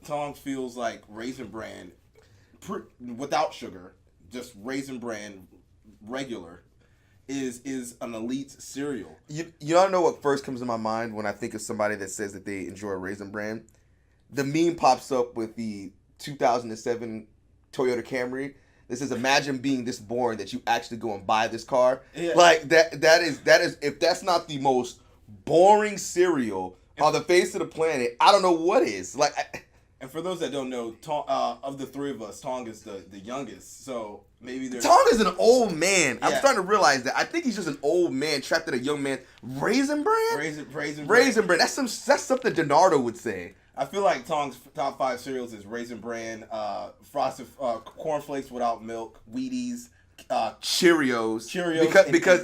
Thong feels like Raisin Bran, without sugar, just Raisin Bran regular, is an elite cereal. You don't know what first comes to my mind when I think of somebody that says that they enjoy Raisin Bran? The meme pops up with the 2007 Toyota Camry. This is, imagine being this boring that you actually go and buy this car. Yeah. Like that is if that's not the most boring cereal on the face of the planet, I don't know what is. And for those that don't know, of the three of us, Thong is the youngest. So maybe there's... Thong is an old man. Yeah. I'm starting to realize that. I think he's just an old man trapped in a young man. Raisin Bran? Raisin Bran. That's something Donardo would say. I feel like Thong's top 5 cereals is Raisin Bran, frosted cornflakes without milk, Wheaties, Cheerios, because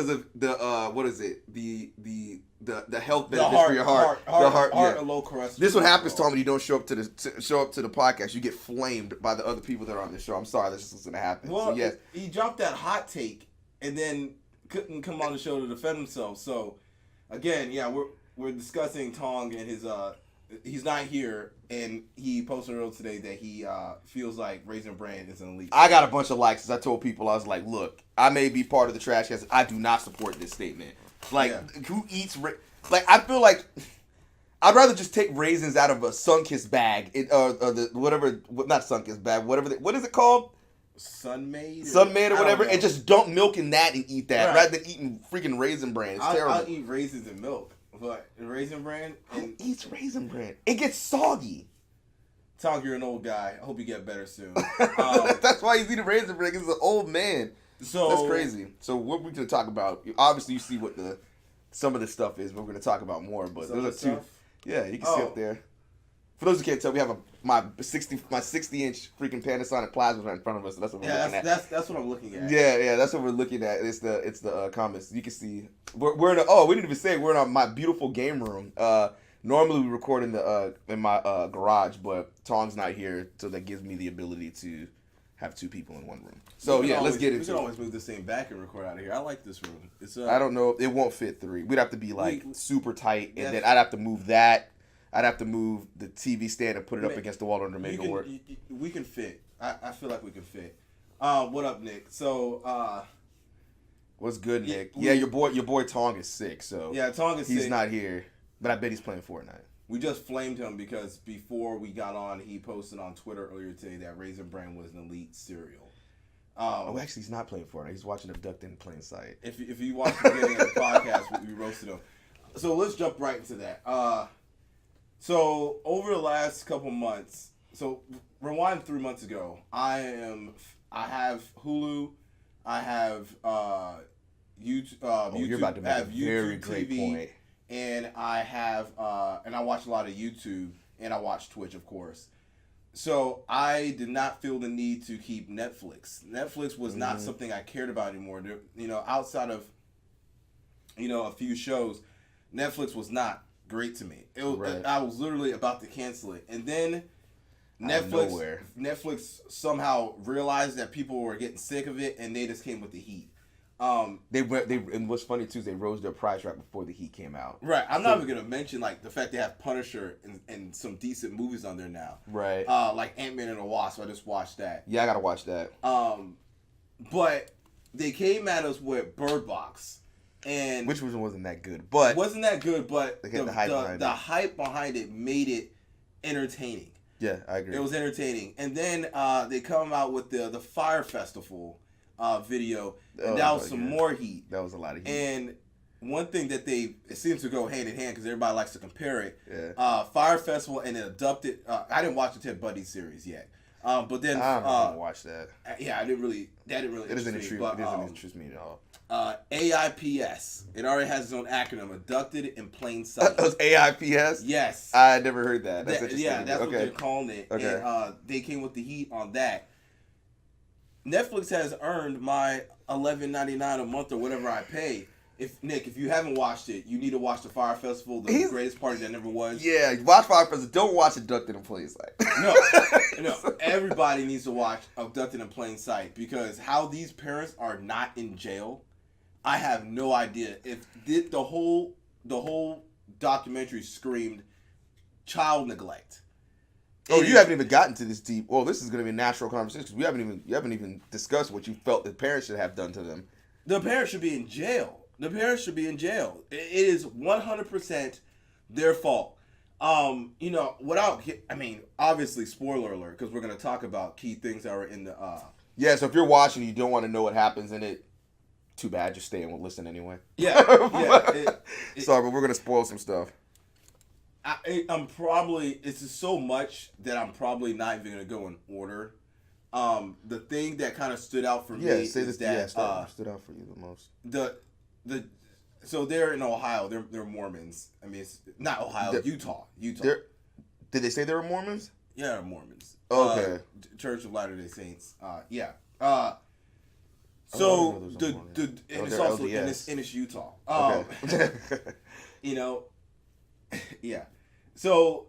of the what is it, the health benefits for your heart, and low cholesterol. This is what happens, Tom, when you don't show up to the podcast. You get flamed by the other people that are on the show. I'm sorry, that's just what's gonna happen. Well, so, yes. He dropped that hot take and then couldn't come on the show to defend himself. So again, yeah, we're discussing Thong and his he's not here, and he posted earlier today that he feels like Raisin Bran is an elite. I got a bunch of likes as I told people. I was like, look, I may be part of the trash cast. I do not support this statement. Who eats I feel like I'd rather just take raisins out of a Sunkist bag, or the whatever, not Sunkist bag, whatever. What is it called? Sunmade or whatever, and just dump milk in that and eat that rather than eating freaking Raisin Bran. It's terrible. I'll eat raisins and milk. But Raisin Bran... Who eats Raisin Bran? It gets soggy. Thong, you're an old guy. I hope you get better soon. That's why he's eating Raisin Bran, because he's an old man. So that's crazy. So what we're going to talk about... Obviously, you see what some of the stuff is. We're going to talk about more. But those are two... Yeah, you can see up there. For those who can't tell, we have my 60-inch freaking Panasonic plasma right in front of us. So that's what we're looking at. That's what I'm looking at. Yeah, that's what we're looking at. It's the comments. You can see we're in we didn't even say we're in my beautiful game room. Normally we record in my garage, but Tom's not here, so that gives me the ability to have 2 people in one room. So let's get into it. We can always move this thing back and record out of here. I like this room. It's I don't know. It won't fit 3. We'd have to be super tight, and then I'd have to move that. I'd have to move the TV stand and put it up against the wall to make it work. We can fit. I feel like we can fit. What up, Nick? So, what's good, Nick? Your boy Thong is sick, so yeah, Thong is sick. He's not here, but I bet he's playing Fortnite. We just flamed him because before we got on, he posted on Twitter earlier today that Raisin Bran was an elite cereal. Actually, he's not playing Fortnite. He's watching Abducted in plain sight. If you watch the beginning of the podcast, we roasted him. So let's jump right into that. So over the last couple months, so rewind 3 months ago, I have Hulu, I have YouTube, you're about to make a very YouTube great TV, point. and I have and I watch a lot of YouTube, and I watch Twitch, of course. So I did not feel the need to keep Netflix. Netflix was not something I cared about anymore. Outside of a few shows, Netflix was not great to me. I was literally about to cancel it, and then Netflix somehow realized that people were getting sick of it, and they just came with the heat. And what's funny too is they rose their price right before the heat came out. Right. I'm not even gonna mention the fact they have Punisher and some decent movies on there now. Right. Like Ant-Man and the Wasp. I just watched that. Yeah, I gotta watch that. But they came at us with Bird Box. And which wasn't that good, but the hype behind it made it entertaining. Yeah, I agree. It was entertaining, and then they come out with the Fire Festival video, and that was some more heat. That was a lot of heat. And one thing that it seems to go hand in hand because everybody likes to compare it. Yeah. Fire Festival and then Abducted. I didn't watch the Ted Bundy series yet. But then I don't watch that. Yeah, that didn't really. It doesn't interest me at all. AIPS. It already has its own acronym. Abducted in Plain Sight. It was AIPS? Yes. I never heard that. That's interesting. Yeah, that's what they're calling it. Okay. And they came with the heat on that. Netflix has earned my $11.99 a month or whatever I pay. If you haven't watched it, you need to watch the Fire Festival, the greatest party that never was. Yeah, watch Fire Festival. Don't watch Abducted in Plain Sight. No, everybody needs to watch Abducted in Plain Sight because how these parents are not in jail, I have no idea. If the whole documentary screamed child neglect. Oh, you haven't even gotten to this deep. Well, this is going to be a natural conversation because you haven't even discussed what you felt the parents should have done to them. The parents should be in jail. The parents should be in jail. It is 100% their fault. Obviously, spoiler alert, because we're going to talk about key things that are in the. Yeah, so if you're watching, you don't want to know what happens in it. Too bad, just stay and listen anyway. Yeah. Sorry, but we're going to spoil some stuff. It's just so much that I'm probably not even going to go in order. The thing that kind of stood out for me is stood out for you the most. So they're in Ohio. They're Mormons. I mean, it's not Ohio. Utah. Did they say they were Mormons? Yeah, they're Mormons. Okay. Church of Latter-day Saints. Yeah. So it's also in it's Utah. Okay. Yeah. So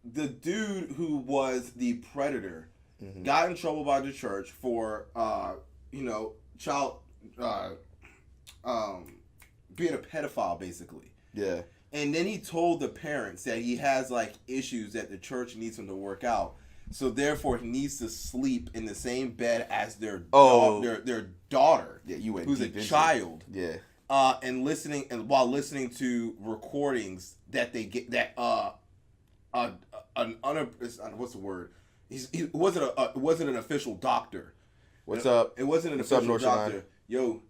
the dude who was the predator got in trouble by the church for child being a pedophile, basically. Yeah. And then he told the parents that he has like issues that the church needs him to work out. So therefore, he needs to sleep in the same bed as their daughter. Yeah, you went who's a child. Yeah. And while listening to recordings that they get what's the word? It wasn't an official doctor. What's up? It wasn't an official doctor. Yo.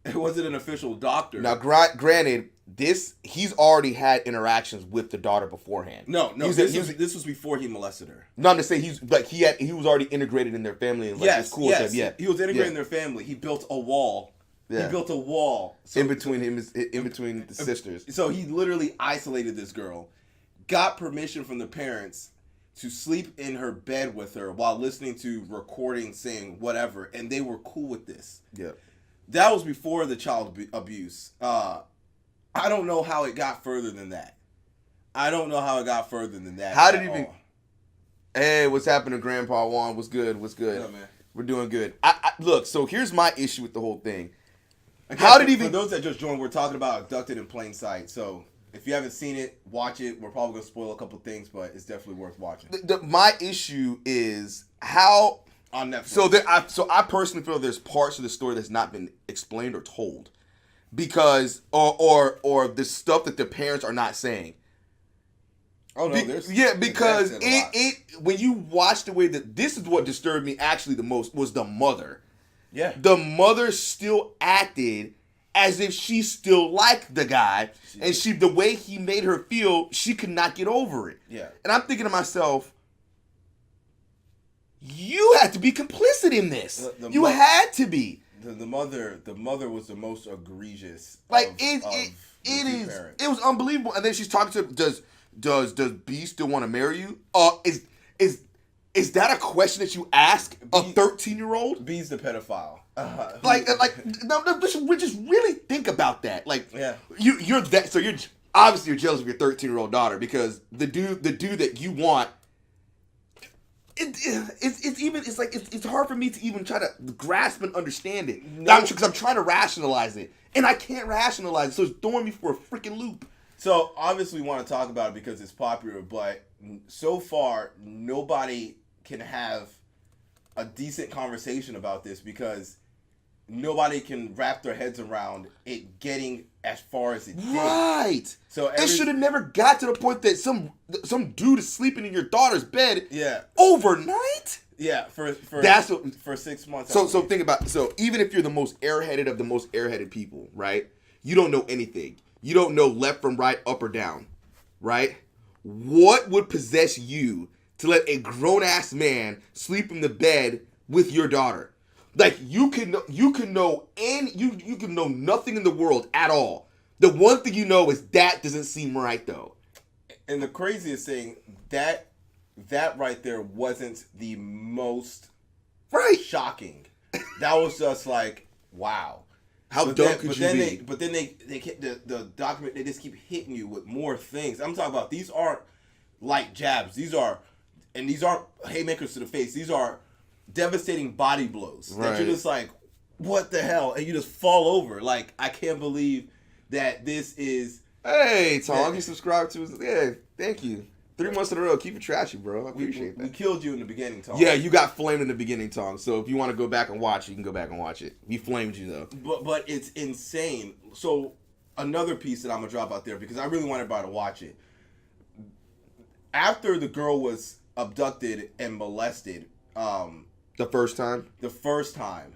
It wasn't an official doctor. Now, granted, he's already had interactions with the daughter beforehand. No. This was before he molested her. No, I'm just saying he was already integrated in their family and yes, cool with them. Yeah, he was integrated in their family. He built a wall. Yeah. He built a wall in between the sisters. So he literally isolated this girl, got permission from the parents to sleep in her bed with her while listening to recordings saying whatever, and they were cool with this. Yeah. That was before the child abuse. I don't know how it got further than that. How did it even? Hey, what's happening, Grandpa Juan? What's good? Yeah, man. We're doing good. Look, so here's my issue with the whole thing. For those that just joined, we're talking about Abducted in Plain Sight. So if you haven't seen it, watch it. We're probably going to spoil a couple things, but it's definitely worth watching. My issue is how on Netflix. So I personally feel there's parts of the story that's not been explained or told because or the stuff that the parents are not saying. Oh no, because it when you watch the way that this is what disturbed me actually the most was the mother. Yeah. The mother still acted as if she still liked the guy, and the way he made her feel, she could not get over it. Yeah. And I'm thinking to myself, you had to be complicit in this. You had to be. The mother was the most egregious. It was unbelievable. And then she's talking to him, does B still want to marry you? Is that a question that you ask a 13-year-old? B's the pedophile. Just really think about that. Yeah. You're that. So you're jealous of your 13-year-old daughter because the dude that you want. It's hard for me to even try to grasp and understand it. Because I'm trying to rationalize it and I can't rationalize it. So it's throwing me for a freaking loop. So obviously we want to talk about it because it's popular, but so far nobody can have a decent conversation about this because nobody can wrap their heads around it getting as far as it did. Right. So it should have never got to the point that some dude is sleeping in your daughter's bed. Yeah. Overnight. Yeah. For 6 months. So think about even if you're the most airheaded of the most airheaded people, right? You don't know anything. You don't know left from right, up or down, right? What would possess you to let a grown-ass man sleep in the bed with your daughter? Like you can know nothing in the world at all. The one thing you know is that doesn't seem right though. And the craziest thing, that right there wasn't the most shocking. That was just like, wow. How dumb could you be? But then they the document, they just keep hitting you with more things. I'm talking about these aren't light jabs. These aren't haymakers to the face. These are devastating body blows. Right. That you're just like, what the hell? And you just fall over. Like, I can't believe that this is Hey, Thong, you subscribed to us. Yeah, thank you. 3 months in a row. Keep it trashy, bro. I appreciate that. We killed you in the beginning, Thong. Yeah, you got flamed in the beginning, Thong. So if you want to go back and watch it, you can go back and watch it. We flamed you, though. But it's insane. So another piece that I'm going to drop out there, because I really want everybody to watch it. After the girl was abducted and molested, The first time,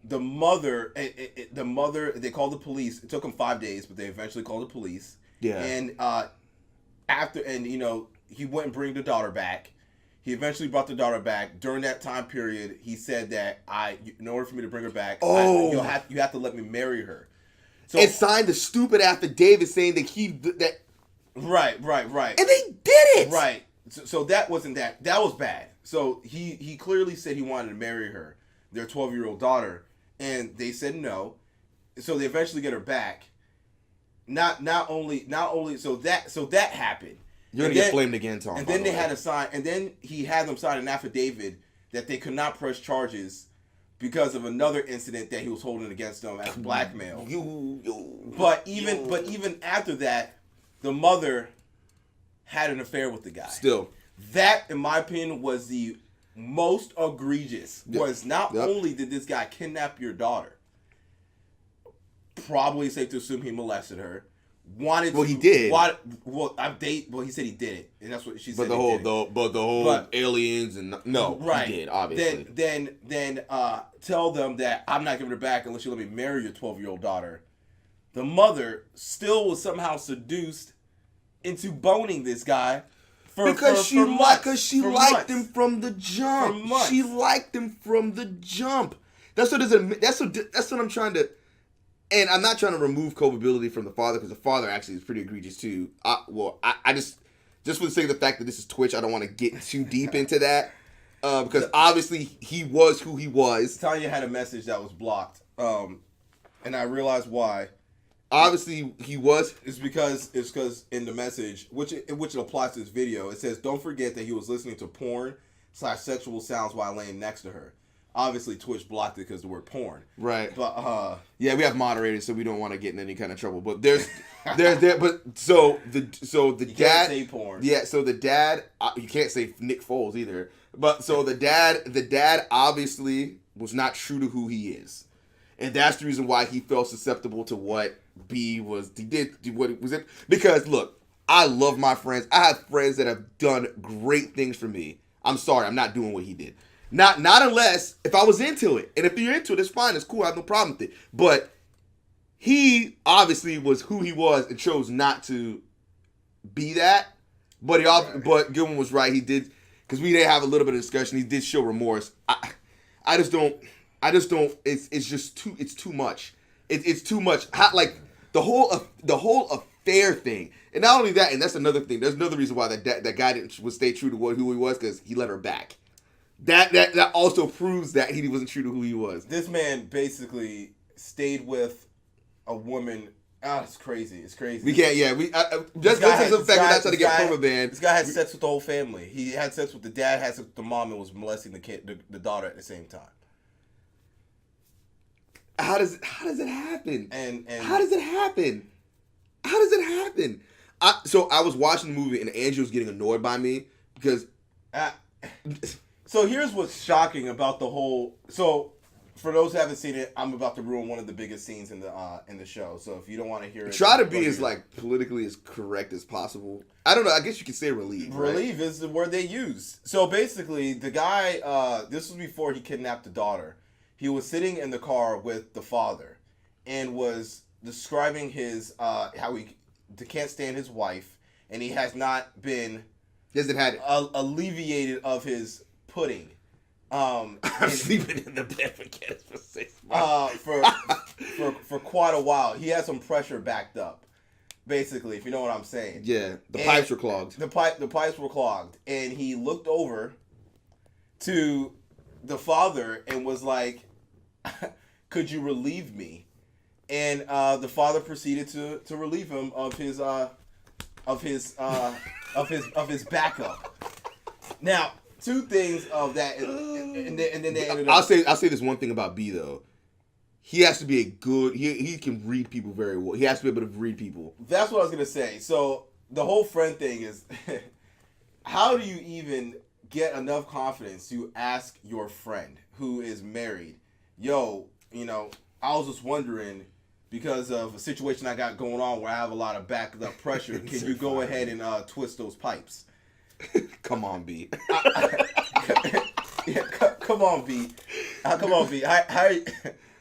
the mother, they called the police. It took them 5 days, but they eventually called the police. Yeah. And he went and bring the daughter back. He eventually brought the daughter back. During that time period, he said that in order for me to bring her back, you have to let me marry her. So and signed the stupid affidavit saying that Right. And they did it. Right. So that wasn't that. That was bad. So he clearly said he wanted to marry her, their 12-year-old daughter, and they said no. So they eventually get her back. Not only so that happened. You're gonna get flamed again, Tom. And then they had to sign. And then he had them sign an affidavit that they could not press charges because of another incident that he was holding against them as blackmail. But even after that, the mother had an affair with the guy. Still, that, in my opinion, was the most egregious. Was not only did this guy kidnap your daughter, probably safe to assume he molested her. He did. He said he did it, and that's what she said. But the whole aliens and right. He did, obviously. Then tell them that I'm not giving her back unless you let me marry your 12-year-old daughter. The mother still was somehow seduced into boning this guy because she liked him from the jump. She liked him from the jump. That's what I'm trying to. And I'm not trying to remove culpability from the father, because the father actually is pretty egregious too. I just for the sake of the fact that this is Twitch, I don't want to get too deep into that, because obviously he was who he was. Tanya had a message that was blocked, and I realized why. Obviously he was. It's because in the message, which it applies to this video, it says, "Don't forget that he was listening to porn/sexual sounds while laying next to her." Obviously, Twitch blocked it because the word porn. Right. But yeah, we have moderators, so we don't want to get in any kind of trouble. But so the you dad can't say porn. Yeah. So the dad, you can't say Nick Foles either. But so the dad obviously was not true to who he is, and that's the reason why he felt susceptible to what B was. He did what was it? Because look, I love my friends. I have friends that have done great things for me. I'm sorry, I'm not doing what he did. Not unless if I was into it. And if you're into it, it's fine. It's cool. I have no problem with it. But he obviously was who he was and chose not to be that. But but Goodwin was right. He did, because we did have a little bit of discussion. He did show remorse. I just don't. It's just too. It's too much. It's too much. Like the whole affair thing. And not only that, and that's another thing. There's another reason why that guy would stay true to who he was, because he let her back. That also proves that he wasn't true to who he was. This man basically stayed with a woman. It's crazy. It's crazy. We can't. Yeah, just as a fact, we're not trying to get from a band. This guy had sex with the whole family. He had sex with the dad, had sex with the mom, and was molesting the daughter at the same time. How does it happen? And how does it happen? How does it happen? So I was watching the movie, and Andrew was getting annoyed by me because. So here's what's shocking about the whole. So, for those who haven't seen it, I'm about to ruin one of the biggest scenes in the show. So if you don't want to hear it, try to be as politically as correct as possible. I don't know. I guess you could say relieve. Relieve is the word they use. So basically, the guy. This was before he kidnapped the daughter. He was sitting in the car with the father, and was describing his how he can't stand his wife, and he has not been. He hasn't had alleviated of his pudding. I'm sleeping in the bed for 6 months. For quite a while. He had some pressure backed up, basically, if you know what I'm saying. Yeah, the pipes were clogged. The pipes were clogged, and he looked over to the father and was like, "Could you relieve me?" And the father proceeded to relieve him of his backup. Now, two things of that, and then they ended up. I'll say this one thing about B though. he has to be a good. He can read people very well. He has to be able to read people. That's what I was gonna say. So the whole friend thing is, how do you even get enough confidence to ask your friend who is married, yo, I was just wondering, because of a situation I got going on where I have a lot of backed up pressure, can you go ahead and twist those pipes? Come on, B. Yeah, come on, B. Come on, B.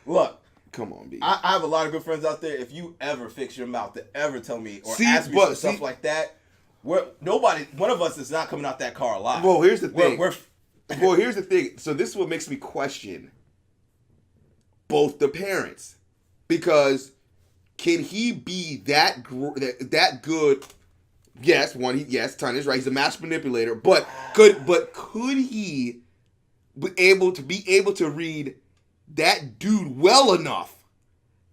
Look. Come on, B. I have a lot of good friends out there. If you ever fix your mouth to ever tell me or ask me stuff like that, one of us is not coming out that car alive. Well, here's the thing. Well, here's the thing. So this is what makes me question both the parents, because can he be that good? Yes, Tanya's right. He's a master manipulator, but could he be able to read that dude well enough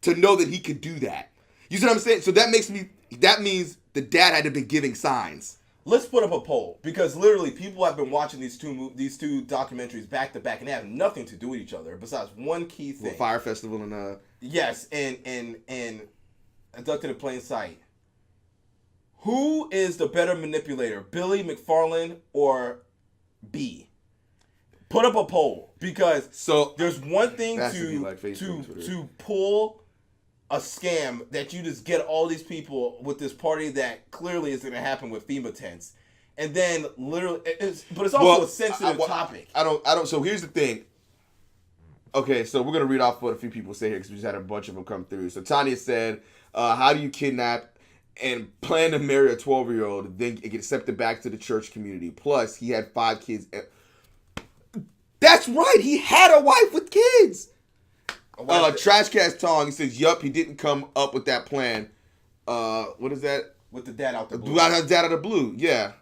to know that he could do that? You see what I'm saying? So that means the dad had to be giving signs. Let's put up a poll, because literally people have been watching these two documentaries back to back, and they have nothing to do with each other besides one key thing. Fire Festival and yes, and Abducted in Plain Sight. Who is the better manipulator, Billy McFarland or B? Put up a poll, because there's one thing to pull a scam that you just get all these people with this party that clearly is going to happen with FEMA tents, and then literally, but it's also a sensitive topic. I don't. So here's the thing. Okay, so we're gonna read off what a few people say here, because we just had a bunch of them come through. So Tanya said, "How do you kidnap and plan to marry a 12-year-old, then get accepted back to the church community? Plus, he had 5 kids." That's right. He had a wife with kids. Trash Cast Thong, he says, yup, he didn't come up with that plan. What is that? With the dad out the blue. Dad out of the blue, yeah.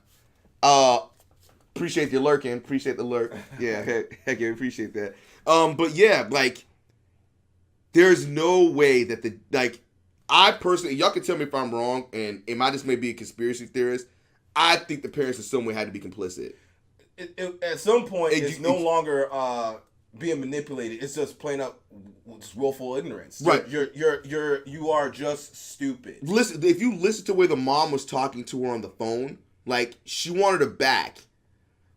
Appreciate the lurking. Appreciate the lurk. Yeah, heck yeah, appreciate that. But yeah, like, there's no way that I personally, y'all can tell me if I'm wrong, and it might just may be a conspiracy theorist, I think the parents in some way had to be complicit. At some point, it's no longer being manipulated. It's just plain up willful ignorance. Right. You are just stupid. Listen, if you listen to the way the mom was talking to her on the phone, like, she wanted her back,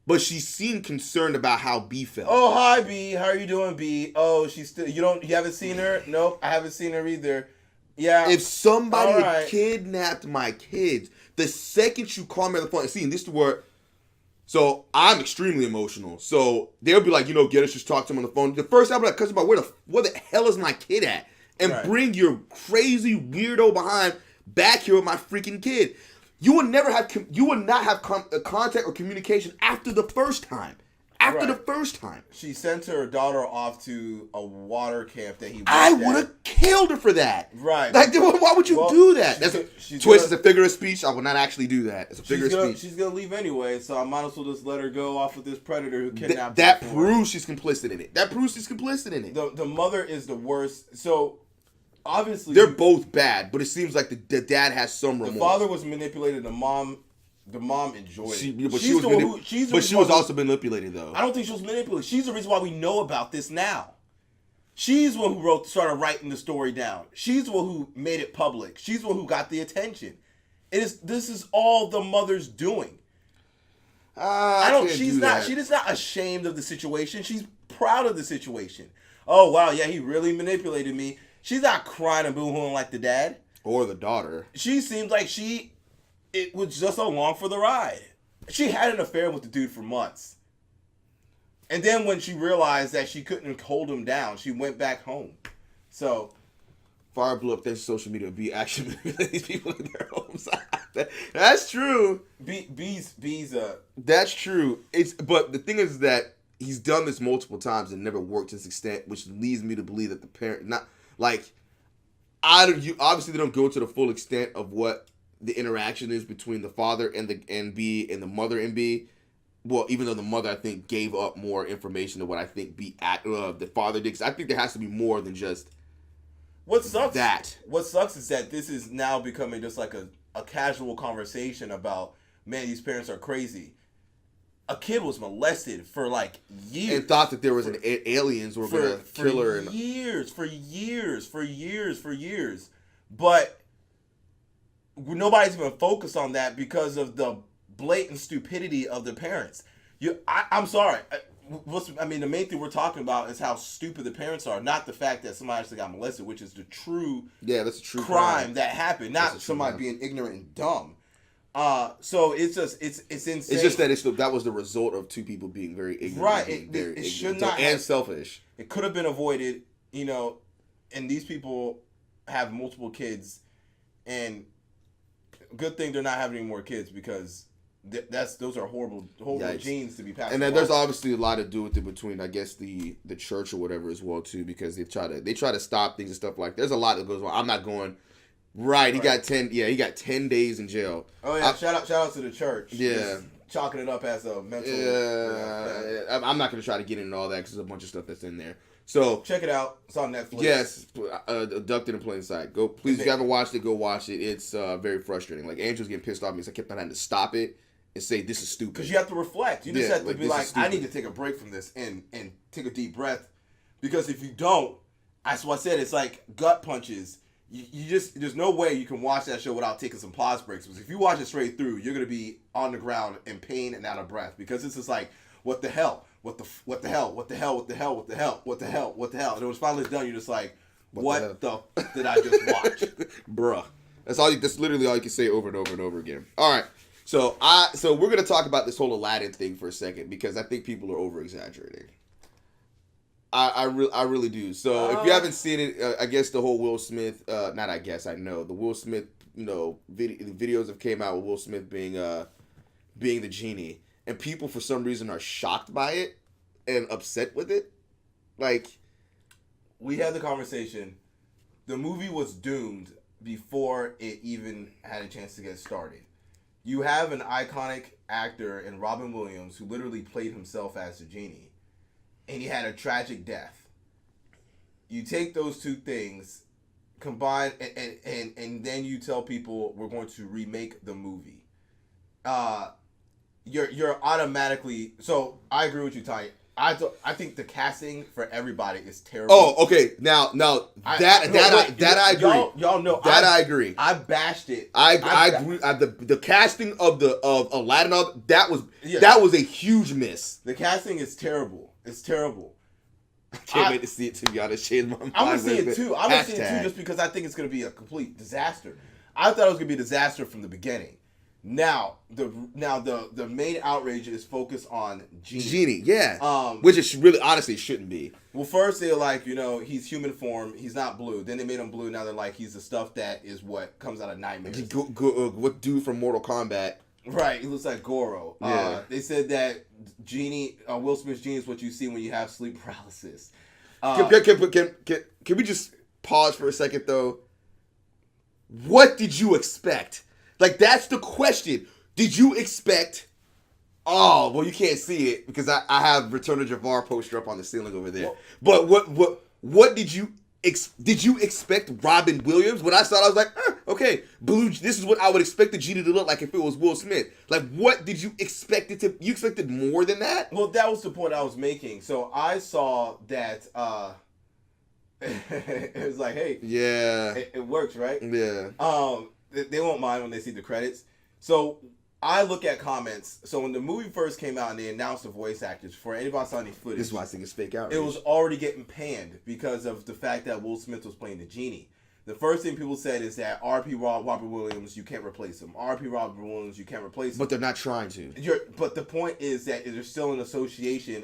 but she seemed concerned about how B felt. Oh, hi B, how are you doing, B? Oh, she's still. You haven't seen her? Nope, I haven't seen her either. Yeah. If somebody had kidnapped my kids, the second you call me on the phone, see, and this is where. So I'm extremely emotional. So they'll be like, Geddis just talked to him on the phone. The first I'll be like, about where the hell is my kid at? And bring your crazy weirdo behind back here with my freaking kid. You would not have contact or communication after the first time. The first time. She sent her daughter off to a water camp that he worked I would have killed her for that. Right. Like, why would you do that? Twist is a figure of speech. I will not actually do that. It's a figure of speech. She's going to leave anyway, so I might as well just let her go off with this predator who kidnapped her. That proves she's complicit in it. The mother is the worst. So, obviously... They're both bad, but it seems like the dad has some remorse. The father was manipulated. The mom enjoyed it. She was also manipulated, though. I don't think she was manipulated. She's the reason why we know about this now. She's the one who started writing the story down. She's the one who made it public. She's the one who got the attention. This is all the mother's doing. She's not ashamed of the situation. She's proud of the situation. Oh wow, yeah, he really manipulated me. She's not crying and boo-hooing like the dad. Or the daughter. She seems like it was just along for the ride. She had an affair with the dude for months. And then when she realized that she couldn't hold him down, she went back home. So, fire blew up their social media. B actually manipulated these people in their homes. That's true. B's That's true. But the thing is that he's done this multiple times and never worked to this extent, which leads me to believe that the parent obviously they don't go to the full extent of what the interaction is between the father and B and the mother and B. Well, even though the mother, I think, gave up more information than what I think the father did. Because I think there has to be more than just what sucks. That. What sucks is that this is now becoming just like a casual conversation about, man, these parents are crazy. a kid was molested for like years. And thought that there was aliens were going to kill her. For years. But nobody's even focused on that because of the blatant stupidity of the parents. I'm sorry. The main thing we're talking about is how stupid the parents are, not the fact that somebody actually got molested, which is the true that's a true crime that happened, not somebody being ignorant and dumb. So it's insane. It's just that that was the result of two people being very ignorant, right? It should not and selfish. It could have been avoided, and these people have multiple kids, and good thing they're not having any more kids because those are horrible genes to be passed. And then there's obviously a lot to do with it between, I guess, the church or whatever as well too, because they try to stop things and stuff like. There's a lot that goes on. I'm not going. Right, he got 10 days in jail. Oh yeah, shout out to the church. Yeah. Just chalking it up as a mental. Yeah. I'm not going to try to get into all that because there's a bunch of stuff that's in there. So check it out. It's on Netflix. Yes, Abducted in Plain Sight. Please, if you haven't watched it, go watch it. It's very frustrating. Like, Andrew's getting pissed off because I kept on having to stop it and say, this is stupid. Because you have to reflect. You just have to be like, I need to take a break from this and take a deep breath. Because if you don't, that's what I said, it's like gut punches. You just, there's no way you can watch that show without taking some pause breaks. Because if you watch it straight through, you're going to be on the ground in pain and out of breath. Because it's just like, what the hell? What the hell? And it was finally done. You're just like, what the did I just watch? Bruh. That's literally all you can say over and over and over again. All right. So we're going to talk about this whole Aladdin thing for a second because I think people are over exaggerating. I really do. So if you haven't seen it, I guess the whole Will Smith, I know the Will Smith, videos have came out with Will Smith being the genie, and people for some reason are shocked by it and upset with it. Like, we had the conversation. The movie was doomed before it even had a chance to get started. You have an iconic actor in Robin Williams who literally played himself as the genie, and he had a tragic death. You take those two things, combine, and then you tell people we're going to remake the movie. You're automatically. So I agree with you, Ty. I think the casting for everybody is terrible. Oh, okay. Now I agree. Y'all know that I agree. I bashed it. I agree. The casting of Aladdin, that was a huge miss. The casting is terrible. It's terrible. I can't wait to see it too, y'all. To change my mind. I'm gonna see it too. I'm gonna see it too, just because I think it's gonna be a complete disaster. I thought it was gonna be a disaster from the beginning. Now the main outrage is focused on Genie. Genie, yeah. Which is really, honestly, shouldn't be. Well, first they're like, he's human form. He's not blue. Then they made him blue. Now they're like, he's the stuff that is what comes out of nightmares. What dude from Mortal Kombat? Right, he looks like Goro. Yeah. They said that Genie, Will Smith's Genie is what you see when you have sleep paralysis. Can we just pause for a second though? What did you expect? Like, that's the question. Did you expect? Oh, well, you can't see it because I have Return of Jafar poster up on the ceiling over there. Well, but what did you expect Robin Williams? When I saw it, I was like, okay, blue. This is what I would expect the Genie to look like if it was Will Smith. Like, what did you expect it to? You expected more than that? Well, that was the point I was making. So I saw that. It was like, hey, yeah, it works, right? Yeah. They won't mind when they see the credits. So I look at comments. So when the movie first came out and they announced the voice actors, for anybody saw any footage, this is why I think it's fake out. It was already getting panned because of the fact that Will Smith was playing the Genie. The first thing people said is that R.P. Robert Williams, you can't replace him. R.P. Robert Williams, you can't replace him. But they're not trying to. But the point is that there's still an association.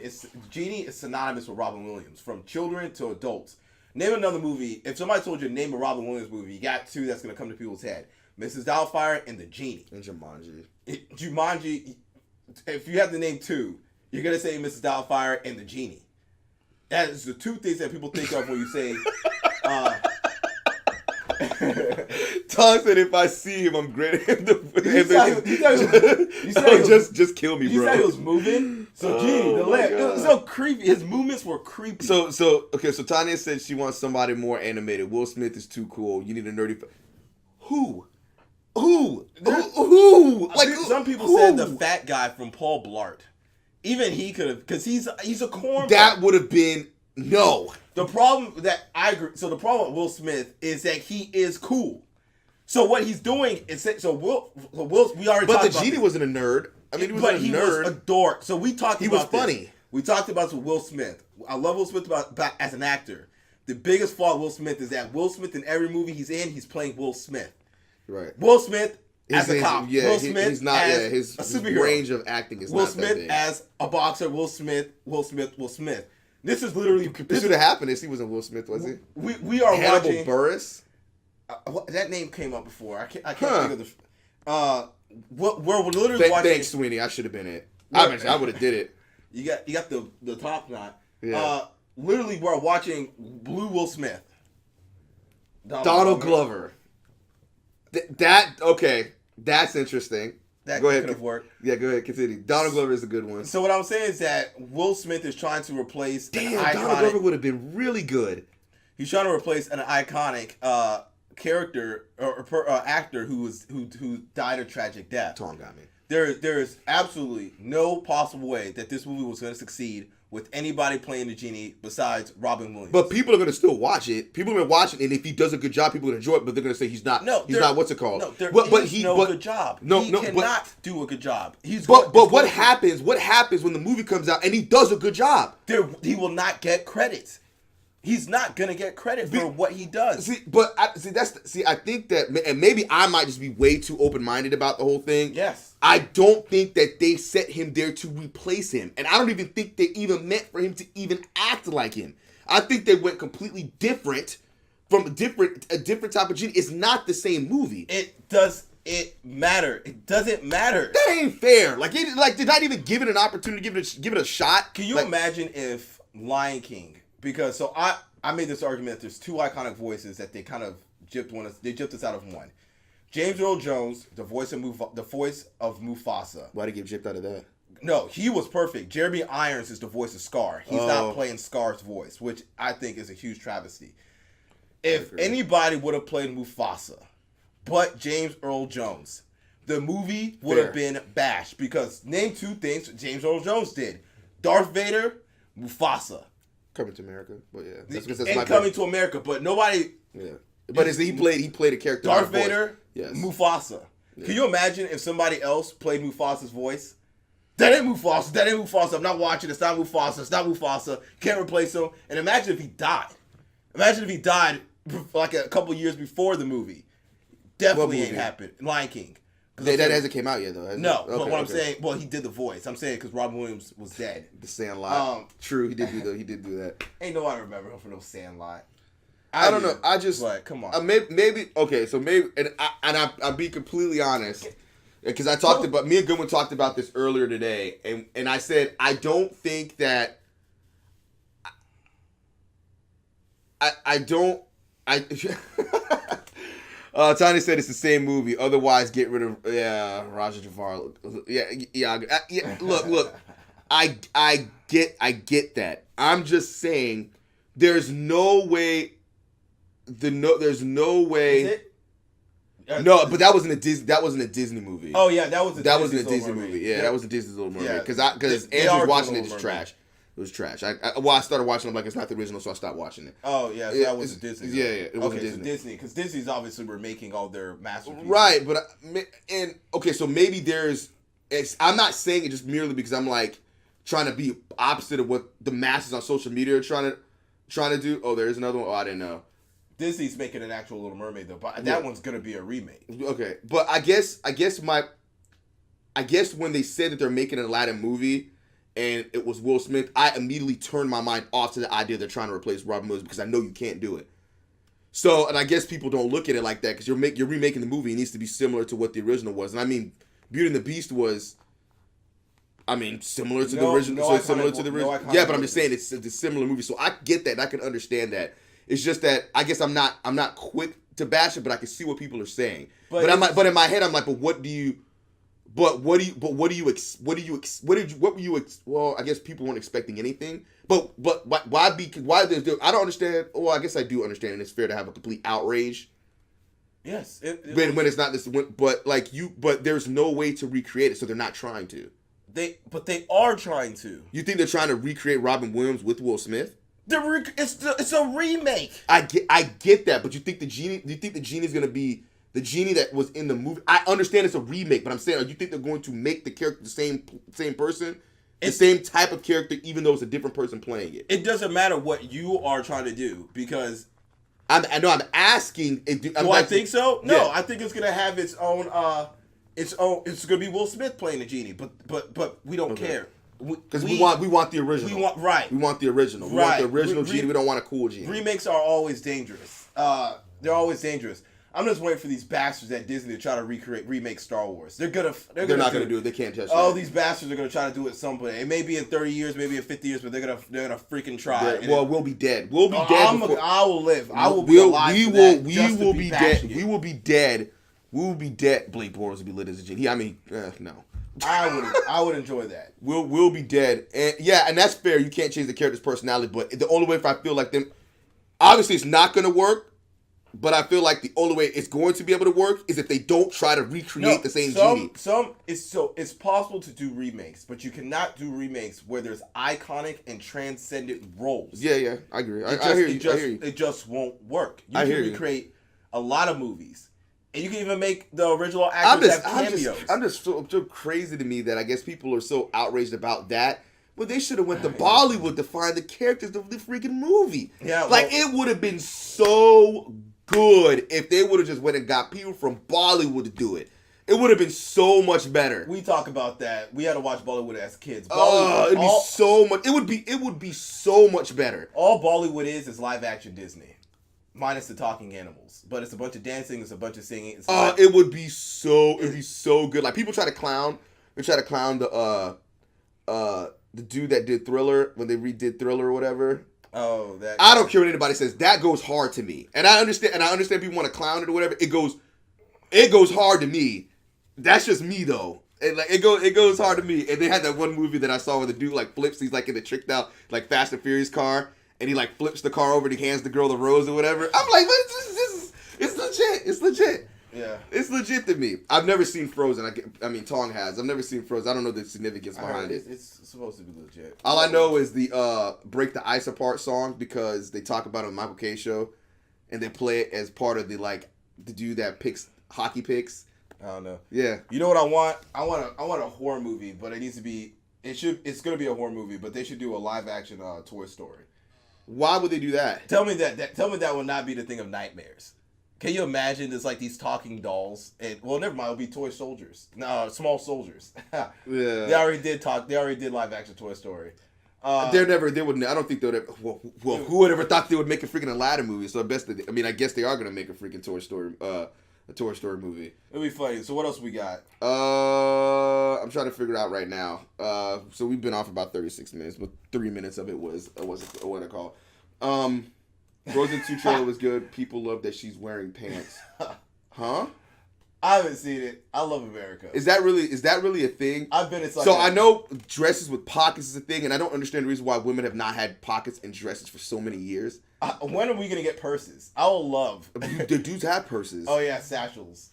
Genie is synonymous with Robin Williams, from children to adults. Name another movie. If somebody told you to name a Robin Williams movie, you got two that's going to come to people's head. Mrs. Doubtfire and the Genie. And Jumanji. Jumanji, if you have to name two, you're going to say Mrs. Doubtfire and the Genie. That is the two things that people think of when you say... Thong said if I see him, I'm greater him. Just kill me, bro. You said he was moving. So Genie, the leg, it was so creepy. His movements were creepy. So Tanya said she wants somebody more animated. Will Smith is too cool. You need a nerdy. Who? Like, some people said the fat guy from Paul Blart. Even he could have, because he's a cornball. That would have been no. The problem that I agree. So the problem with Will Smith is that he is cool. So what he's doing is Will. We already. But talked the about Genie this. wasn't a nerd. I mean, he was a nerd. Was a dork. So we talked. He about was funny. This. We talked about this with Will Smith. I love Will Smith about as an actor. The biggest fault of Will Smith is that Will Smith in every movie he's in, he's playing Will Smith. Right. Will Smith as a cop. Yeah, Will Smith he's not. as His a superhero. range of acting is Will not Smith that big. as a boxer. Will Smith. This is literally. This would have happened if he wasn't Will Smith, was he? We are Hannibal watching. Buress. That name came up before. I can't think of the. We're literally watching. Thanks, Sweeney. I should have been it. I would have did it. You got the top knot. Yeah. Literally, we're watching Blue Will Smith. Donald Glover. Okay. That's interesting. That go ahead. Could have worked. Yeah, go ahead. Continue. Donald Glover is a good one. So what I'm saying is that Will Smith is trying to replace an iconic. Donald Glover would have been really good. He's trying to replace an iconic character or actor who died a tragic death. Thong got me. There is absolutely no possible way that this movie was going to succeed with anybody playing the Genie besides Robin Williams. But people are going to still watch it. People are going to watch it, and if he does a good job, people are going to enjoy it. But they're going to say he's not. No, he's not. What's it called? No, there is no good job. He cannot do a good job. But what happens? What happens when the movie comes out and he does a good job? He will not get credit. He's not gonna get credit for what he does. I think that, and maybe I might just be way too open-minded about the whole thing. Yes. I don't think that they set him there to replace him, and I don't even think they even meant for him to even act like him. I think they went completely different from a different type of Genie. It's not the same movie. Does it matter? It doesn't matter. That ain't fair. Did not even give it an opportunity, give it a shot. Can you imagine if Lion King? Because I made this argument that there's two iconic voices that they kind of gypped us out of one. James Earl Jones, the voice of Mufasa. Why did he get gypped out of that? No, he was perfect. Jeremy Irons is the voice of Scar. He's not playing Scar's voice, which I think is a huge travesty. If anybody would have played Mufasa, but James Earl Jones, the movie would have been bashed. Because name two things James Earl Jones did: Darth Vader, Mufasa. Coming to America, but yeah, that's Coming to America, but nobody. Yeah, but he played a character. Darth Vader, yes. Mufasa. Yeah. Can you imagine if somebody else played Mufasa's voice? That ain't Mufasa. I'm not watching. It's not Mufasa. Can't replace him. And imagine if he died. Imagine if he died like a couple years before the movie. Definitely ain't happened. Lion King. That hasn't came out yet, though. No, but what I'm saying, well, he did the voice. I'm saying because Robin Williams was dead. The Sandlot. True, he did do that. Ain't nobody remember him for no Sandlot. I don't know. I just come on. Maybe okay. So maybe, and I'll be completely honest, because me and Goodwin talked about this earlier today, and I said I don't think that I don't. Tiny said it's the same movie. Otherwise, get rid of Raja Jafar. Yeah. Look. I get that. I'm just saying, there's no way. There's no way. Is it? No, but that wasn't a Disney movie. Oh yeah, that wasn't a Disney movie. Yeah, that was a Disney Little Mermaid. Because they Andrew's watching it, it's trash. It was trash. I started watching it, I'm like, it's not the original, so I stopped watching it. Oh, yeah, so that was Disney. Yeah, it wasn't Disney. So Disney, because Disney's obviously remaking all their masterpieces. Right, but, so maybe I'm not saying it just merely because I'm, like, trying to be opposite of what the masses on social media are trying to do. Oh, there is another one? Oh, I didn't know. Disney's making an actual Little Mermaid, though, but that one's going to be a remake. Okay, but I guess when they said that they're making an Aladdin movie, and it was Will Smith, I immediately turned my mind off to the idea they're trying to replace Robin Williams because I know you can't do it. So, and I guess people don't look at it like that because you're remaking the movie. It needs to be similar to what the original was. And I mean, Beauty and the Beast was, similar to the original. Yeah, but I'm just saying it's a similar movie. So I get that. And I can understand that. It's just that I guess I'm not quick to bash it, but I can see what people are saying. But in my head, I'm like, well, I guess people weren't expecting anything. But why I don't understand. Well, I guess I do understand, and it's fair to have a complete outrage. Yes. When it's not this, but there's no way to recreate it, so they're not trying to. They are trying to. You think they're trying to recreate Robin Williams with Will Smith? It's a remake. I get that, but you think the Genie? Do you think the Genie's gonna be the Genie that was in the movie? I understand it's a remake, but I'm saying, do you think they're going to make the character the same person, the same type of character, even though it's a different person playing it? It doesn't matter what you are trying to do because I know I'm asking. I think so? No, yeah. I think it's gonna have its own. It's gonna be Will Smith playing the Genie, but we don't care. Because we want the original. We want the original. We want the original Genie. We don't want a cool Genie. Remakes are always dangerous. They're always dangerous. I'm just waiting for these bastards at Disney to try to remake Star Wars. They're not gonna do it. They can't touch it. Oh, these bastards are gonna try to do it someday. It may be in 30 years, maybe in 50 years, but they're gonna freaking try. Well, we'll be dead. We'll be dead. I will live. I will be alive. We will be dead. We will be dead. We will be dead. Blake Bortles will be lit as a Genie. I mean, no. I would enjoy that. We'll be dead, and that's fair. You can't change the character's personality, but the only way if I feel like them, obviously it's not going to work. But I feel like the only way it's going to be able to work is if they don't try to recreate the same Genie. It's possible to do remakes, but you cannot do remakes where there's iconic and transcendent roles. Yeah, I agree. I hear you. It just won't work. You can recreate a lot of movies. And you can even make the original actors have cameos. I'm just so crazy to me that I guess people are so outraged about that. But they should have went to Bollywood to find the characters of the freaking movie. Yeah, it would have been so good if they would have just went and got people from Bollywood to do it. It would have been so much better. We talk about that. We had to watch Bollywood as kids. It'd be so much. It would be so much better. All Bollywood is live action Disney. Minus the talking animals, but it's a bunch of dancing, it's a bunch of singing. It'd be so good. Like people try to clown the dude that did Thriller when they redid Thriller or whatever. Oh, that. I don't care what anybody says. That goes hard to me, and I understand people want to clown it or whatever. It goes hard to me. That's just me though. It goes hard to me. And they had that one movie that I saw where the dude like flips. He's like in the tricked out like Fast and Furious car. And he like flips the car over and he hands the girl the rose or whatever. I'm like, it's legit. It's legit. Yeah. It's legit to me. I've never seen Frozen. I mean, Thong has. I've never seen Frozen. I don't know the significance behind it. It's supposed to be legit. All I know is the Break the Ice Apart song because they talk about it on the Michael K show. And they play it as part of the dude that picks hockey picks. I don't know. Yeah. You know what I want? I want a horror movie, but it needs to be. It's gonna be a horror movie, but they should do a live action Toy Story. Why would they do that? Tell me that would not be the thing of nightmares. Can you imagine there's like these talking dolls and never mind, it'll be toy soldiers. No, small soldiers. Yeah. They already did live action Toy Story. I don't think they would have, who would ever thought they would make a freaking Aladdin movie? So I guess they are gonna make a freaking Toy Story movie. It'll be funny. So what else we got? I'm trying to figure it out right now. So we've been off about 36 minutes, but 3 minutes of it was what I call. Frozen 2 trailer was good. People love that she's wearing pants. Huh? I haven't seen it. I love America. Is that really a thing? I've been inside. So I know dresses with pockets is a thing, and I don't understand the reason why women have not had pockets in dresses for so many years. When are we gonna get purses? I will love. The dudes have purses. Oh yeah, satchels.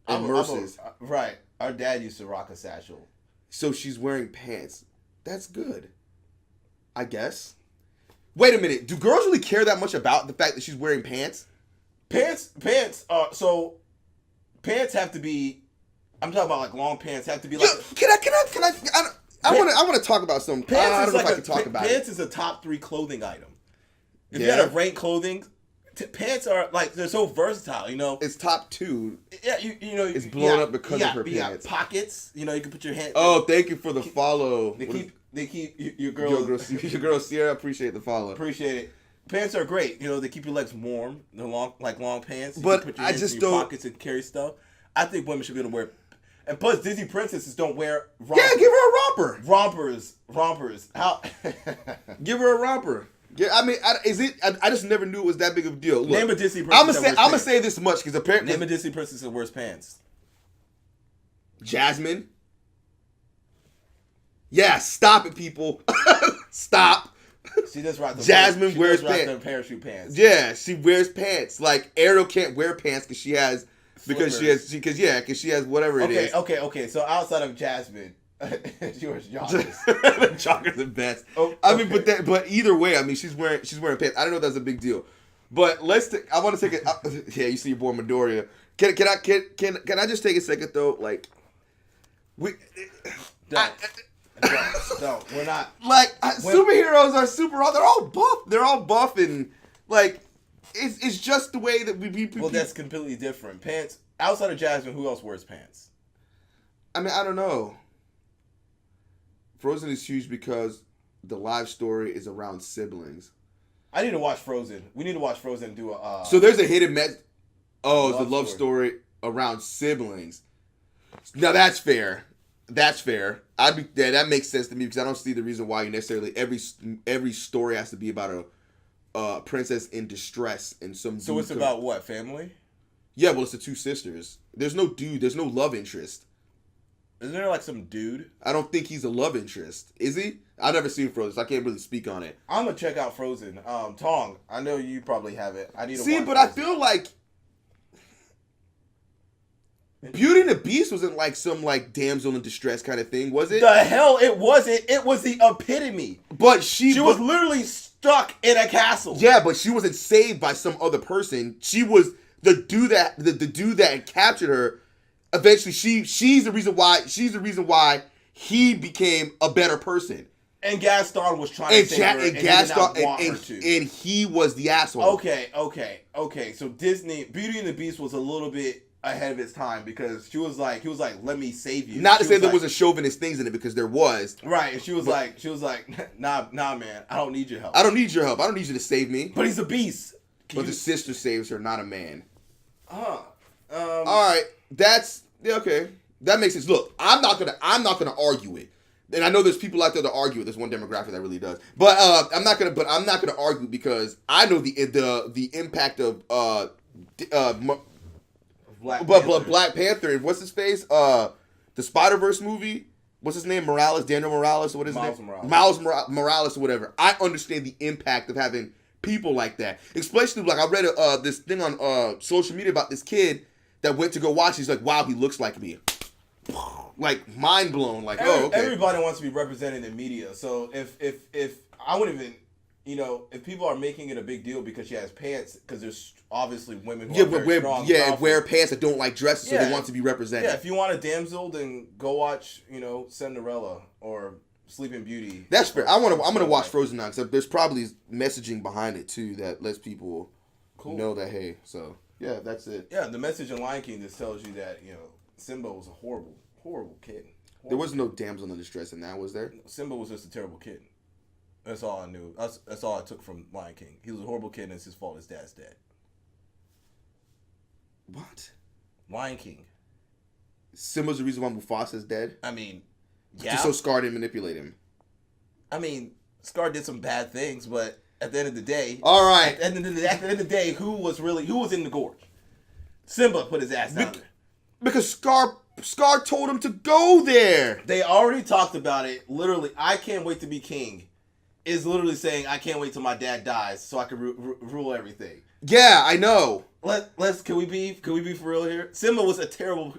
And purses. Right. Our dad used to rock a satchel. So she's wearing pants. That's good. I guess. Wait a minute. Do girls really care that much about the fact that she's wearing pants? Pants. So pants have to be. I'm talking about like long pants have to be like. Can I want to talk about some. Pants I don't know if I can talk about pants is a top 3 clothing item. If you had to rank clothing, pants are like they're so versatile. You know, it's top 2. Yeah, you know, it's blown up because of her pants. Pockets. You know, you can put your hand. Oh, thank you for the follow. They keep your girl Sierra. Appreciate the follow. Appreciate it. Pants are great. You know, they keep your legs warm. They're long pants. You but can put your I hands just in don't. Your pockets and carry stuff. I think women should be able to wear. And plus, Disney princesses don't wear rompers. Yeah, give her a romper. Rompers. How? Give her a romper. Yeah, I mean, I just never knew it was that big of a deal. Look, name a Disney princess. I'm gonna say this much because apparently name a Disney princess that wears pants. Jasmine. Yeah, stop it, people. Stop. She does rock the Jasmine wears pants. Rock the parachute pants. Yeah, she wears pants. Like Ariel can't wear pants because she has whatever it is. Okay. So outside of Jasmine, Yours joggers. The joggers the best. Oh, I mean, okay. but either way, I mean, she's wearing pants. I don't know if that's a big deal, but I want to take it. Yeah, you see your boy Midoriya. Can I just take a second though? Like, don't. We're not. Like superheroes are super. They're all buff. They're all buff and like it's just the way that we. Well, that's completely different. Pants outside of Jasmine. Who else wears pants? I mean, I don't know. Frozen is huge because the live story is around siblings. I need to watch Frozen. We need to watch Frozen and do a. So there's a hidden it's the love story around siblings. Now that's fair. That makes sense to me because I don't see the reason why you necessarily every story has to be about a princess in distress and some. So it's about what, family? Yeah, well, it's the two sisters. There's no love interest. Isn't there like some dude? I don't think he's a love interest. Is he? I've never seen Frozen, so I can't really speak on it. I'm gonna check out Frozen. Thong, I know you probably have it. I need to see, watch but Frozen. I feel like Beauty and the Beast wasn't like some like damsel in distress kind of thing, was it? The hell it wasn't. It was the epitome. But she was literally stuck in a castle. Yeah, but she wasn't saved by some other person. She was the dude that captured her. Eventually, she's the reason why he became a better person. And Gaston was trying to save her, and Gaston did not want her to. And he was the asshole. Okay. So Disney, Beauty and the Beast was a little bit ahead of its time because he was like, let me save you. Not to say there wasn't chauvinist things in it because there was. Right, and she was like, nah, man, I don't need your help. I don't need your help. I don't need you to save me. But he's a beast. But the sister saves her, not a man. All right, okay. That makes sense. Look, I'm not gonna argue it. And I know there's people out there that argue it. There's one demographic that really does. But I'm not gonna argue because I know the impact of Black Panther and what's his face? The Spider-Verse movie. What's his name? Daniel Morales, or what is his name? Miles Morales or whatever. I understand the impact of having people like that. Especially like I read this thing on social media about this kid that went to go watch. He's like, wow, he looks like me. Like mind blown. Like, oh, okay. Everybody wants to be represented in media. So if I wouldn't even, if people are making it a big deal because she has pants, because there's obviously women who are very strong. Wear pants that don't like dresses, so they want to be represented. Yeah, if you want a damsel, then go watch, Cinderella or Sleeping Beauty. That's fair. I'm gonna watch Frozen now because there's probably messaging behind it too that lets people know that hey. So yeah, that's it. Yeah, the message in Lion King just tells you that Simba was a horrible kid. There was no damsel in distress in that, was there? Simba was just a terrible kid. That's all I knew. That's all I took from Lion King. He was a horrible kid, and it's his fault his dad's dead. What? Lion King. Simba's the reason why Mufasa's dead? I mean, yeah. Just so Scar didn't manipulate him. I mean, Scar did some bad things, but at the end of the day... All right. At the end of the day, who was in the gorge? Simba put his ass down there. Because Scar told him to go there. They already talked about it. Literally, I can't wait to be king. Is literally saying, I can't wait till my dad dies so I can rule everything. Yeah, I know. Can we be for real here? Simba was a terrible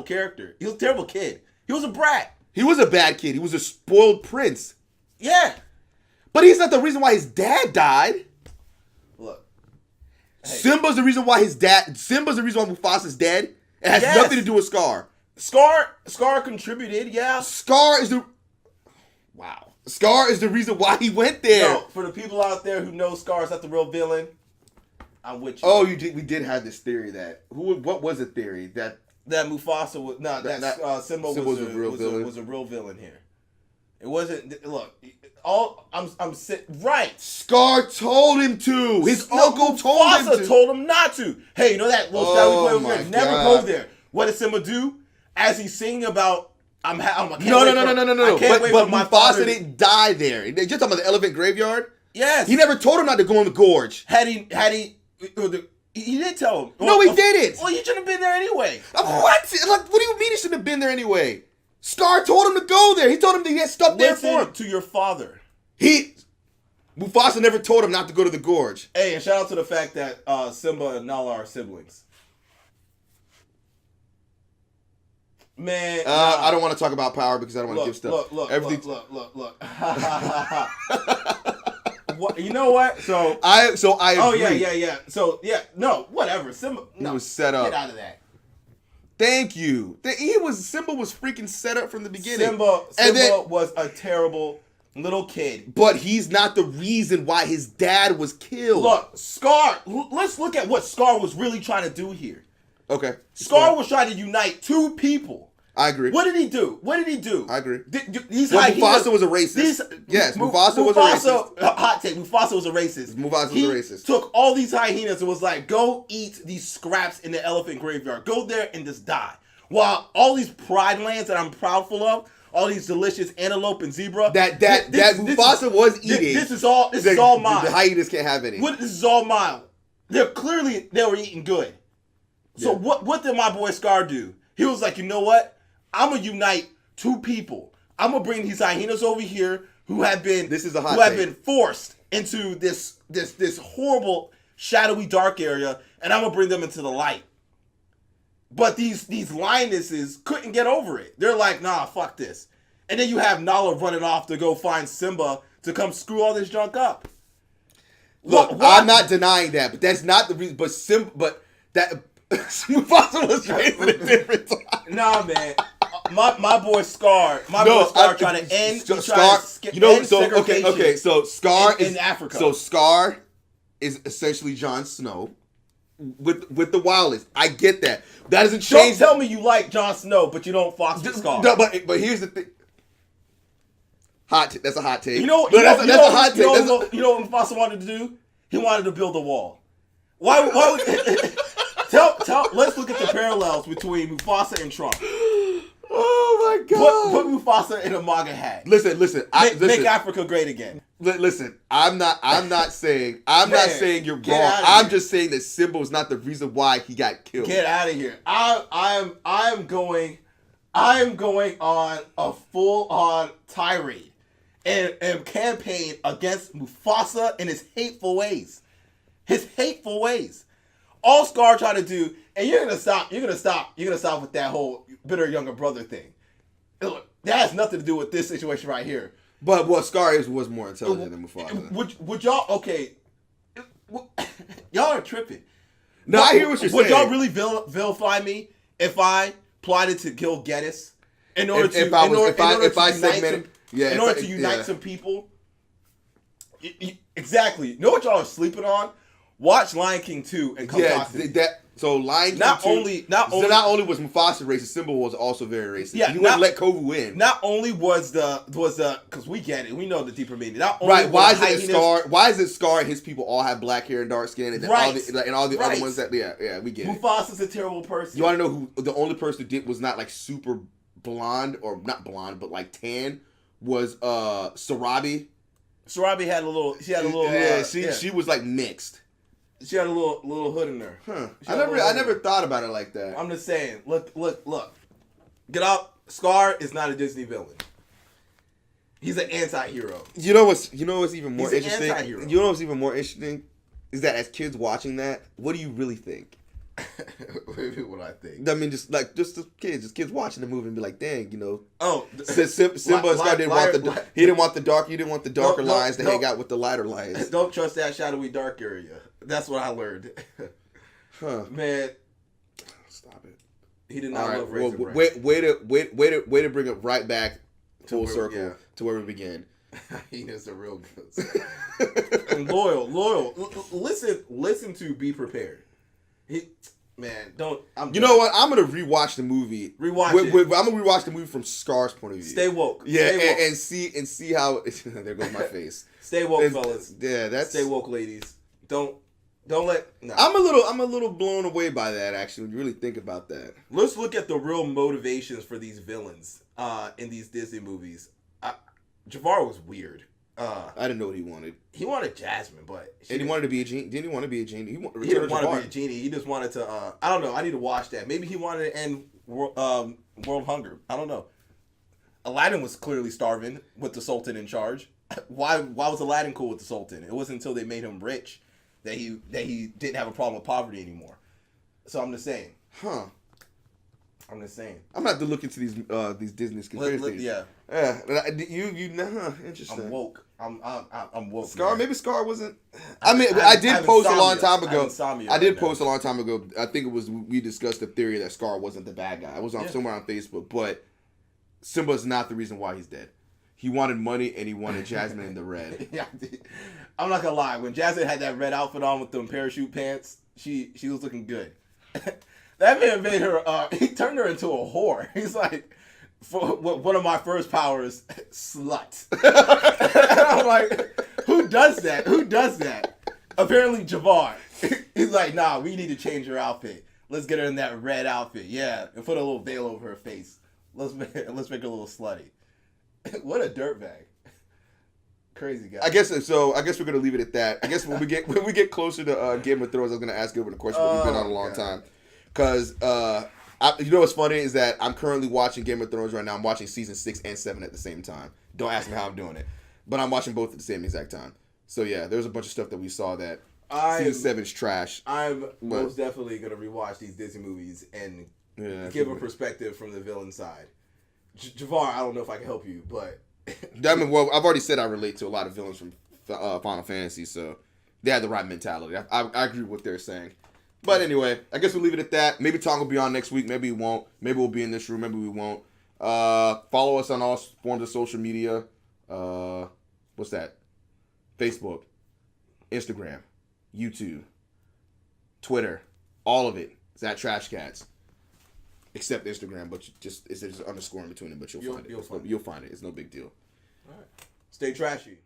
character. He was a terrible kid. He was a brat. He was a bad kid. He was a spoiled prince. Yeah. But he's not the reason why his dad died. Look. Hey. Simba's the reason why Mufasa's dead. It has nothing to do with Scar. Scar contributed, yeah. Scar is the reason why he went there. No, for the people out there who know Scar's not the real villain, I'm with you. Oh, we did have this theory that what was the theory that Mufasa was Simba was a real villain here. It wasn't. Look, right. Scar told him to. His uncle told him to. Mufasa told him not to. Hey, you know that little style we play over there? Never go there. What does Simba do? As he's singing about, No. But Mufasa didn't die there. You're talking about the elephant graveyard? Yes. He never told him not to go in the gorge. He did tell him. No, he didn't. Well, you shouldn't have been there anyway. What? Like, what do you mean he shouldn't have been there anyway? Scar told him to go there. He told him to get stuck there for him. To your father. Mufasa never told him not to go to the gorge. Hey, and shout out to the fact that Simba and Nala are siblings. Man, I don't want to talk about power because I don't want to give stuff. Look. What, you know what? So I agree. Oh yeah. So yeah, no, whatever. Simba, he was set up. Get out of that. Thank you. Simba was freaking set up from the beginning. Simba was a terrible little kid. But he's not the reason why his dad was killed. Look, Scar. Let's look at what Scar was really trying to do here. Okay. Scar was trying to unite two people. I agree. What did he do? I agree. Mufasa was a racist. Mufasa was a racist. Hot take. Mufasa was a racist. He took all these hyenas and was like, go eat these scraps in the elephant graveyard. Go there and just die. While all these pride lands that I'm proudful of, all these delicious antelope and zebra. Mufasa was eating. This is all mine. The hyenas can't have any. This is all mine. They were eating good. So what did my boy Scar do? He was like, you know what? I'm gonna unite two people. I'm gonna bring these hyenas over here who have been been forced into this horrible shadowy dark area, and I'm gonna bring them into the light. But these lionesses couldn't get over it. They're like, nah, fuck this. And then you have Nala running off to go find Simba to come screw all this junk up. Look, I'm not denying that, but that's not the reason. But that Mufasa was raised in a different time. Nah, man. My boy Scar. Boy Scar trying to end. Scar. So Scar is in Africa. So Scar is essentially Jon Snow with the wildest. I get that. That doesn't change. Don't tell me you like Jon Snow, but you don't fox with Scar. No, but here's the thing. That's a hot take. You know what Mufasa wanted to do? He wanted to build a wall. Why would let's look at the parallels between Mufasa and Trump. Oh my God! Put Mufasa in a MAGA hat. Listen. Make Africa great again. Listen, I'm not saying you're wrong. I'm just saying that Simba was not the reason why he got killed. Get out of here! I'm going on a full-on tirade and campaign against Mufasa and his hateful ways. All Scar tried to do, and you're gonna stop with that whole bitter younger brother thing. Look, that has nothing to do with this situation right here. But what Scar was more intelligent than Mufasa. Would y'all y'all are tripping. No, I hear what you're saying. Would y'all really vilify me if I plotted to kill Geddis in order to unite some people? Exactly. You know what y'all are sleeping on? Watch Lion King 2 and come talk to me. So Lion King not 2, only was Mufasa racist, Simba was also very racist. Yeah, he wouldn't let Kovu in. Not only was because we get it, we know the deeper meaning. Not only right? Why is it Scar and his people all have black hair and dark skin, and right. all the other ones that we get it. Mufasa's a terrible person. You want to know who the only person who did was not like super blonde or not blonde, but like tan was Sarabi. Sarabi had a little. She was like mixed. She had a little hood in there. Huh. I never thought about it like that. I'm just saying. Look. Get out. Scar is not a Disney villain. He's an anti-hero. You know what's even more interesting? Anti-hero. You know what's even more interesting is that as kids watching that, what do you really think? What I think. I mean, just the kids watching the movie and be like, dang, you know. Oh, Simba didn't want the darker lions to hang out with the lighter lions. Don't trust that shadowy dark area. That's what I learned. Huh. Man, stop it. He did not love Raisin Bran. Way to bring it right back full circle to where we began. He is a real good. And loyal. Listen to Be Prepared. You know what? I'm gonna rewatch the movie. I'm gonna rewatch the movie from Scar's point of view. Stay woke. Yeah, Stay woke. and see how. There goes my face. Stay woke, fellas. Yeah, stay woke, ladies. Don't let. No. I'm a little blown away by that. Actually, when you really think about that. Let's look at the real motivations for these villains in these Disney movies. Jafar was weird. I didn't know what he wanted. He wanted Jasmine, but he wanted to be a genie. Didn't he want to be a genie? He didn't want to be a genie. He just wanted to. I don't know. I need to watch that. Maybe he wanted to end world hunger. I don't know. Aladdin was clearly starving with the Sultan in charge. Why was Aladdin cool with the Sultan? It wasn't until they made him rich that he didn't have a problem with poverty anymore. So I'm just saying. Huh. I'm just saying. I'm gonna have to look into these Disney conspiracies. Yeah. Interesting. I'm woke. I'm woke. Scar, man. maybe Scar wasn't. I did post a long time ago. I did right post now. a long time ago. I think it was we discussed the theory that Scar wasn't the bad guy. I was on somewhere on Facebook, but Simba is not the reason why he's dead. He wanted money and he wanted Jasmine in the red. Yeah, I'm not gonna lie. When Jasmine had that red outfit on with them parachute pants, she was looking good. That man made her. He turned her into a whore. He's like, for one of my first powers, slut. I'm like, who does that? Who does that? Apparently, Jafar. He's like, nah, we need to change her outfit. Let's get her in that red outfit. Yeah, and put a little veil over her face. Let's make her a little slutty. What a dirtbag. Crazy guy. I guess so. I guess we're gonna leave it at that. I guess when we get closer to Game of Thrones, I was gonna ask Gilbert a question, but we've been on a long time. Because you know what's funny is that I'm currently watching Game of Thrones right now. I'm watching season 6 and 7 at the same time. Don't ask me how I'm doing it, but I'm watching both at the same exact time. So yeah, there's a bunch of stuff that we saw that season 7 is trash. I'm most definitely gonna rewatch these Disney movies and give a perspective from the villain side. Jafar, I don't know if I can help you, but I mean, well, I've already said I relate to a lot of villains from Final Fantasy, so they had the right mentality. I agree with what they're saying. But anyway, I guess we'll leave it at that. Maybe Thong will be on next week. Maybe he won't. Maybe we'll be in this room. Maybe we won't. Follow us on all forms of social media. What's that? Facebook, Instagram, YouTube, Twitter. All of it. It's at Trash Cats. Except Instagram, but there's an underscore in between it, but you'll find it. You'll find it. It's no big deal. All right. Stay trashy.